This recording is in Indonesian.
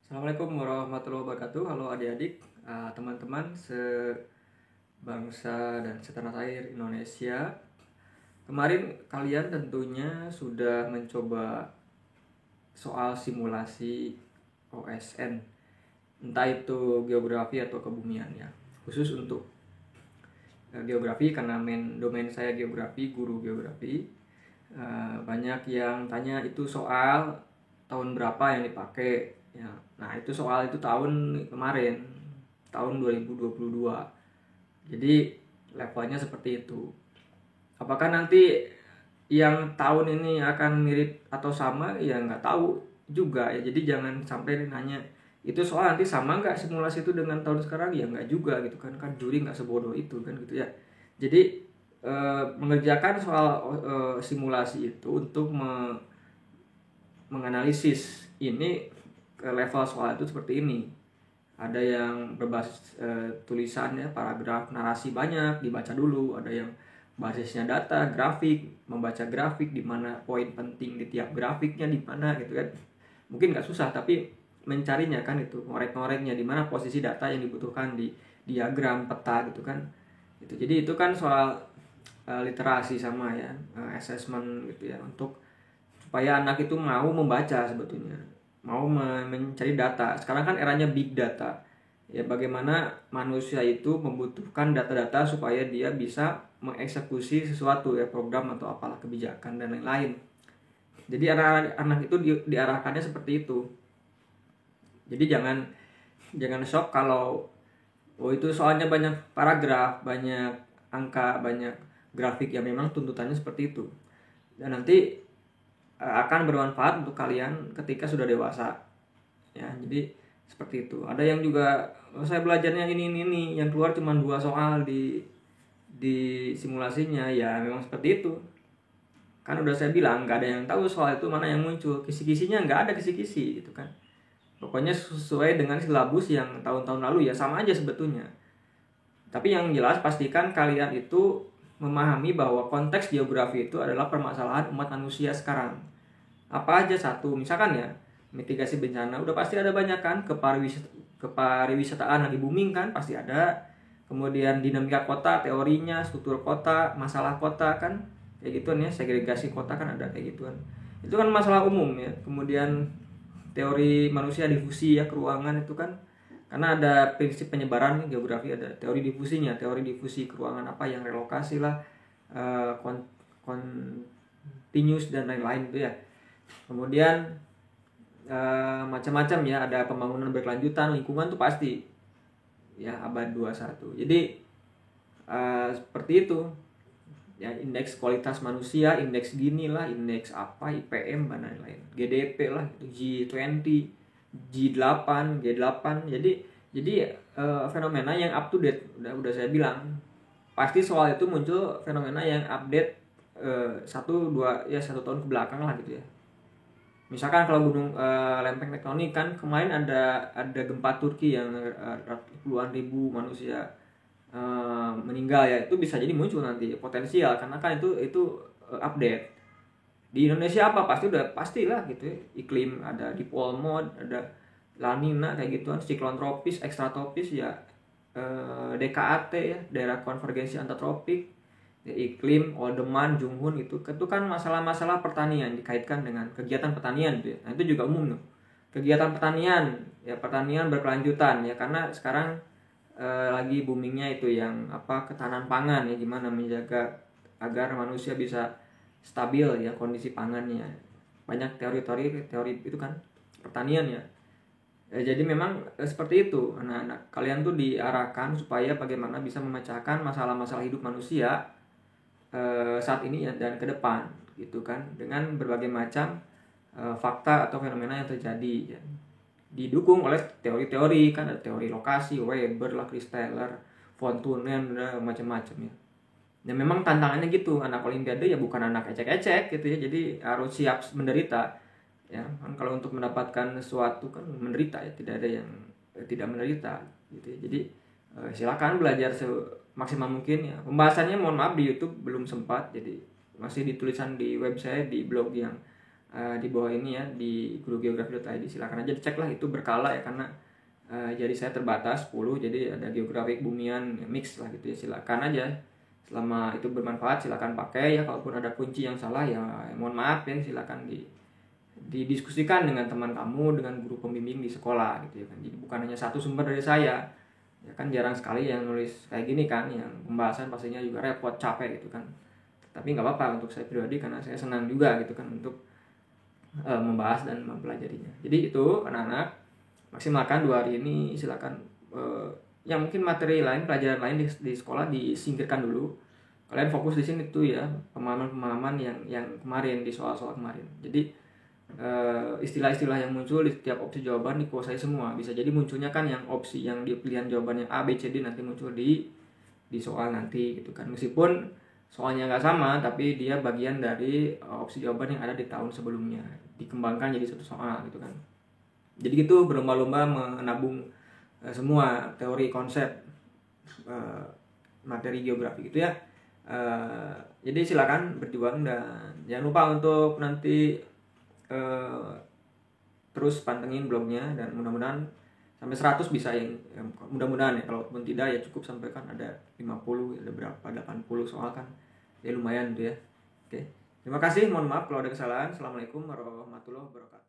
Assalamualaikum warahmatullahi wabarakatuh. Halo adik-adik, teman-teman sebangsa dan setanah air Indonesia. Kemarin kalian tentunya sudah mencoba soal simulasi OSN, entah itu geografi atau kebumian ya. Khusus untuk geografi karena domain saya geografi, guru geografi. Banyak yang tanya itu soal tahun berapa yang dipakai ya. Nah, itu soal itu tahun kemarin, tahun 2022. Jadi levelnya seperti itu. Apakah nanti yang tahun ini akan mirip atau sama ya nggak tahu juga ya. Jadi jangan sampai nanya itu soal nanti sama nggak simulasi itu dengan tahun sekarang, ya nggak juga gitu kan juri nggak sebodoh itu kan gitu ya. Jadi mengerjakan soal simulasi itu untuk menganalisis ini ke level soal itu seperti ini. Ada yang berbasis tulisannya, paragraf, narasi banyak dibaca dulu. Ada yang basisnya data, grafik, membaca grafik di mana poin penting di tiap grafiknya di mana gitu kan. Mungkin nggak susah tapi mencarinya kan itu, ngorek-ngoreknya di mana posisi data yang dibutuhkan di diagram peta gitu kan. Itu. Jadi itu kan soal literasi sama ya, assessment gitu ya, untuk supaya anak itu mau membaca sebetulnya, mau mencari data. Sekarang kan eranya big data ya, bagaimana manusia itu membutuhkan data-data supaya dia bisa mengeksekusi sesuatu ya, program atau apalah, kebijakan dan lain-lain. Jadi anak-anak itu diarahkannya seperti itu. Jadi jangan shock kalau itu soalnya banyak paragraf, banyak angka, banyak grafik, ya memang tuntutannya seperti itu. Dan nanti akan bermanfaat untuk kalian ketika sudah dewasa ya. Jadi seperti itu. Ada yang juga saya belajarnya ini yang keluar cuma 2 soal di simulasinya, ya memang seperti itu kan. Udah saya bilang nggak ada yang tahu soal itu mana yang muncul, kisi-kisinya nggak ada kisi-kisi gitu kan. Pokoknya sesuai dengan silabus yang tahun-tahun lalu ya, sama aja sebetulnya. Tapi yang jelas pastikan kalian itu memahami bahwa konteks geografi itu adalah permasalahan umat manusia sekarang. Apa aja satu, misalkan ya, mitigasi bencana udah pasti ada banyak kan, kepariwisataan lagi booming kan, pasti ada. Kemudian dinamika kota, teorinya, struktur kota, masalah kota kan, kayak gituan ya, segregasi kota kan ada kayak gituan. Itu kan masalah umum ya. Kemudian teori manusia difusi ya, keruangan itu kan, karena ada prinsip penyebaran geografi, ada teori difusinya, teori difusi keruangan apa yang relokasi lah, continuous dan lain-lain itu ya. Kemudian macam-macam ya, ada pembangunan berkelanjutan, lingkungan tuh pasti ya, abad 21. Jadi seperti itu ya, indeks kualitas manusia, indeks gini lah, indeks apa, IPM dan lain-lain, GDP lah, G20, G8, G8. Jadi fenomena yang up to date, udah saya bilang, pasti soal itu muncul fenomena yang update 1 tahun ke belakang lah gitu ya. Misalkan kalau gunung lempeng tektonik kan, kemarin ada gempa Turki yang puluhan ribu manusia meninggal ya, itu bisa jadi muncul nanti potensial, karena kan itu update. Di Indonesia apa pastilah gitu ya, iklim ada dipole mode, ada La Nina kayak gituan, siklon tropis, ekstratropis ya, DKAT ya, daerah konvergensi antitropik ya, iklim, Oldeman, Junghun itu kan masalah-masalah pertanian, dikaitkan dengan kegiatan pertanian gitu ya. Nah, itu juga umum tuh. Kegiatan pertanian ya, pertanian berkelanjutan ya, karena sekarang lagi boomingnya itu yang ketahanan pangan ya, gimana menjaga agar manusia bisa stabil ya kondisi pangannya. Banyak teori itu kan pertanian ya. Jadi memang seperti itu, anak-anak kalian tuh diarahkan supaya bagaimana bisa memecahkan masalah-masalah hidup manusia saat ini ya, dan ke depan gitu kan, dengan berbagai macam fakta atau fenomena yang terjadi ya. Didukung oleh teori-teori kan, ada teori lokasi, Weber lah, Christaller, von Thunen, macam-macam ya. Dan memang tantangannya gitu, anak olimpiade ya bukan anak ecek-ecek gitu ya, jadi harus siap menderita ya kan. Kalau untuk mendapatkan sesuatu kan menderita ya, tidak ada yang tidak menderita gitu ya. Jadi silakan belajar semaksimal mungkin ya. Pembahasannya mohon maaf di YouTube belum sempat, jadi masih ditulisan di web saya, di blog yang di bawah ini ya, di gurugeografi.id. Silakan aja dicek lah, itu berkala ya, karena jadi saya terbatas 10, jadi ada geografi, bumian, ya, mix lah gitu ya. Silakan aja, selama itu bermanfaat silakan pakai ya. Kalaupun ada kunci yang salah ya mohon maaf ya, silakan didiskusikan dengan teman kamu, dengan guru pembimbing di sekolah gitu ya kan. Jadi bukan hanya satu sumber dari saya ya kan, jarang sekali yang nulis kayak gini kan, yang pembahasan pastinya juga repot, capek gitu kan. Tapi nggak apa-apa untuk saya pribadi, karena saya senang juga gitu kan untuk membahas dan mempelajarinya. Jadi itu anak-anak, maksimalkan 2 hari ini. Silakan yang mungkin materi lain, pelajaran lain di sekolah disingkirkan dulu. Kalian fokus di sini tuh ya, pemahaman-pemahaman yang kemarin, di soal-soal kemarin. Jadi istilah-istilah yang muncul di setiap opsi jawaban dikuasai semua. Bisa jadi munculnya kan yang opsi yang di pilihan jawabannya A, B, C, D nanti muncul di soal nanti gitu kan. Meskipun soalnya nggak sama, tapi dia bagian dari opsi jawaban yang ada di tahun sebelumnya, dikembangkan jadi satu soal gitu kan. Jadi gitu, berlomba-lomba menabung semua teori konsep materi geografi gitu ya. Jadi silakan berjuang, dan jangan lupa untuk nanti terus pantengin blognya, dan mudah-mudahan sampai 100 bisa ya, mudah-mudahan ya. Kalaupun tidak ya cukup sampai kan ada 50, ada berapa, 80 soal kan ya, lumayan tuh ya. Oke, terima kasih, mohon maaf kalau ada kesalahan. Assalamualaikum warahmatullahi wabarakatuh.